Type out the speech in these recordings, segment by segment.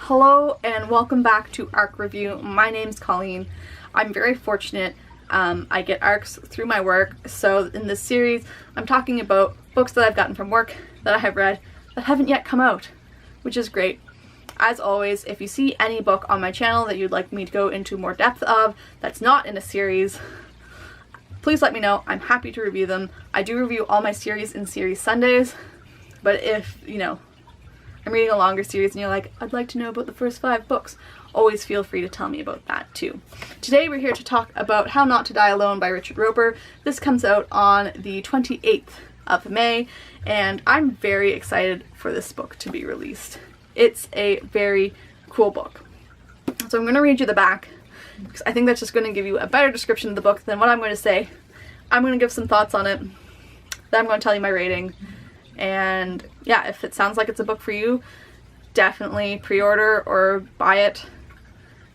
Hello and welcome back to ARC Review. My name's Colleen. I'm very fortunate. I get ARCs through my work, so in this series I'm talking about books that I've gotten from work that I have read that haven't yet come out, which is great. As always, if you see any book on my channel that you'd like me to go into more depth of that's not in a series, please let me know. I'm happy to review them. I do review all my series in Series Sundays, but if, I'm reading a longer series and you're like, I'd like to know about the first 5 books, always feel free to tell me about that too. Today we're here to talk about How Not to Die Alone by Richard Roeper. This comes out on the 28th of May, and I'm very excited for this book to be released. It's a very cool book. So I'm going to read you the back, because I think that's just going to give you a better description of the book than what I'm going to say. I'm going to give some thoughts on it, then I'm going to tell you my rating. And yeah, if it sounds like it's a book for you, definitely pre-order or buy it,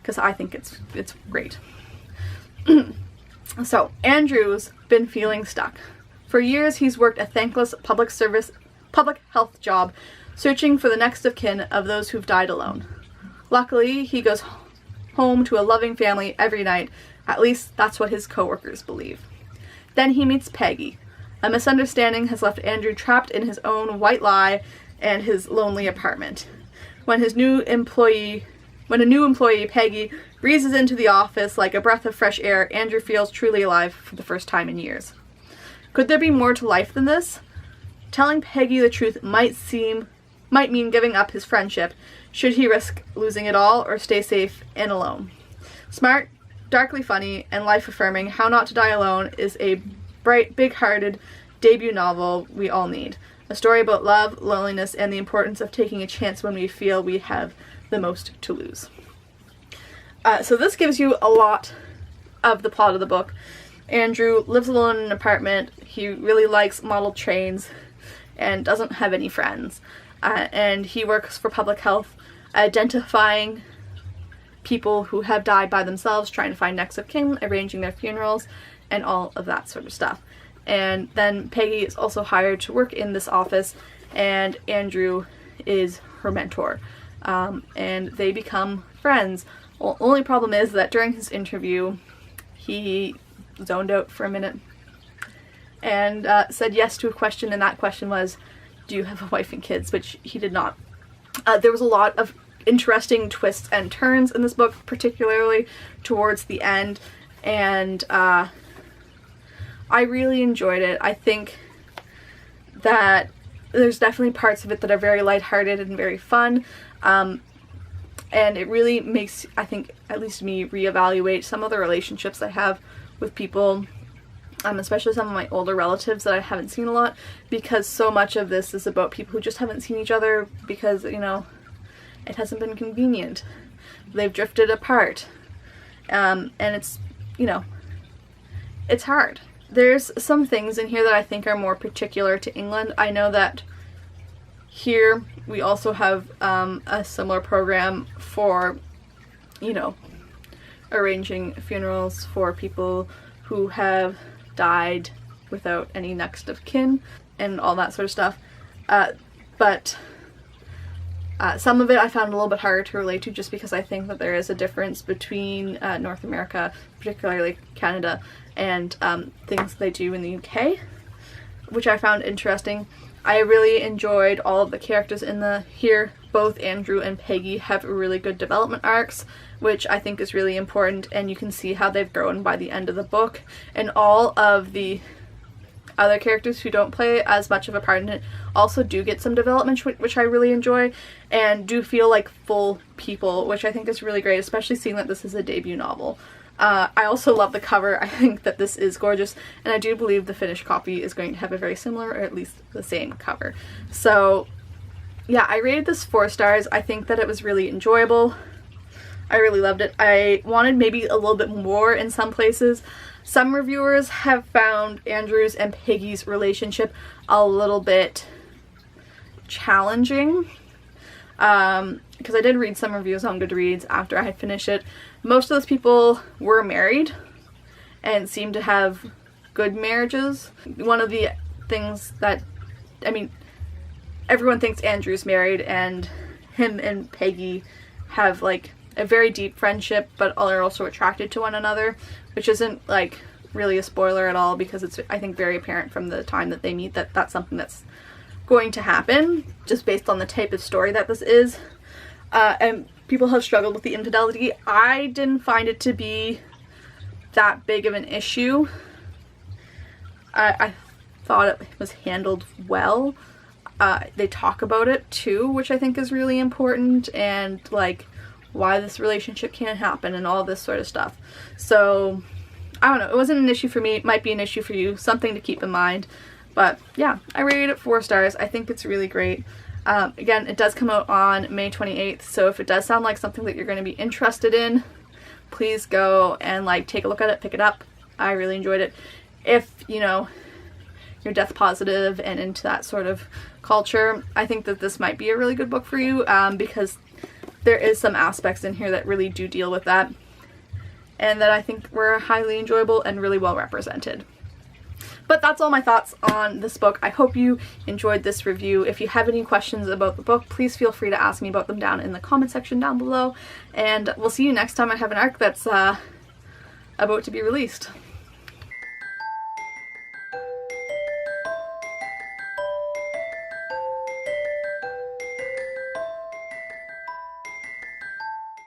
because I think it's great. So, Andrew's been feeling stuck. For years he's worked a thankless public health job, searching for the next of kin of those who've died alone. Luckily, he goes home to a loving family every night. At least that's what his co-workers believe. Then he meets Peggy. A misunderstanding has left Andrew trapped in his own white lie and his lonely apartment. When a new employee, Peggy, breezes into the office like a breath of fresh air, Andrew feels truly alive for the first time in years. Could there be more to life than this? Telling Peggy the truth might mean giving up his friendship. Should he risk losing it all or stay safe and alone? Smart, darkly funny, and life-affirming, How Not to Die Alone is a bright, big-hearted debut novel we all need. A story about love, loneliness, and the importance of taking a chance when we feel we have the most to lose. So this gives you a lot of the plot of the book. Andrew lives alone in an apartment. He really likes model trains and doesn't have any friends. And he works for public health, identifying people who have died by themselves, trying to find next of kin, arranging their funerals, and all of that sort of stuff. And then Peggy is also hired to work in this office, and Andrew is her mentor. And they become friends. Well, only problem is that during his interview, he zoned out for a minute and said yes to a question, and that question was, do you have a wife and kids? Which he did not. There was a lot of interesting twists and turns in this book, particularly towards the end, and I really enjoyed it. I think that there's definitely parts of it that are very lighthearted and very fun, and it really makes, I think, at least me, reevaluate some of the relationships I have with people, especially some of my older relatives that I haven't seen a lot, because so much of this is about people who just haven't seen each other because, it hasn't been convenient. They've drifted apart, and it's, it's hard. There's some things in here that I think are more particular to England. I know that here we also have a similar program for, arranging funerals for people who have died without any next of kin and all that sort of stuff. But some of it I found a little bit harder to relate to, just because I think that there is a difference between North America, particularly Canada, and things they do in the UK, which I found interesting. I really enjoyed all of the characters in here. Both Andrew and Peggy have really good development arcs, which I think is really important, and you can see how they've grown by the end of the book. And all of the other characters who don't play as much of a part in it also do get some development, which I really enjoy, and do feel like full people, which I think is really great, especially seeing that this is a debut novel. I also love the cover. I think that this is gorgeous, and I do believe the finished copy is going to have a very similar, or at least the same cover. So yeah, I rated this 4 stars. I think that it was really enjoyable. I really loved it. I wanted maybe a little bit more in some places. Some reviewers have found Andrew's and Peggy's relationship a little bit challenging, because I did read some reviews on Goodreads after I had finished it. Most of those people were married and seemed to have good marriages. One of the things that, everyone thinks Andrew's married, and him and Peggy have like a very deep friendship, but are also attracted to one another, which isn't like really a spoiler at all, because it's, I think, very apparent from the time that they meet that that's something that's going to happen, just based on the type of story that this is. And people have struggled with the infidelity. I didn't find it to be that big of an issue. I thought it was handled well. They talk about it too, which I think is really important, and like why this relationship can't happen and all this sort of stuff. So I don't know, it wasn't an issue for me. It might be an issue for you, something to keep in mind. But yeah, I rated it 4 stars. I think it's really great. Again, it does come out on May 28th, so if it does sound like something that you're going to be interested in, please go and like take a look at it, pick it up. I really enjoyed it. If, you know, you're death positive and into that sort of culture, I think that this might be a really good book for you, because there is some aspects in here that really do deal with that, and that I think were highly enjoyable and really well represented. But that's all my thoughts on this book. I hope you enjoyed this review. If you have any questions about the book, please feel free to ask me about them down in the comment section down below, and we'll see you next time I have an arc that's about to be released.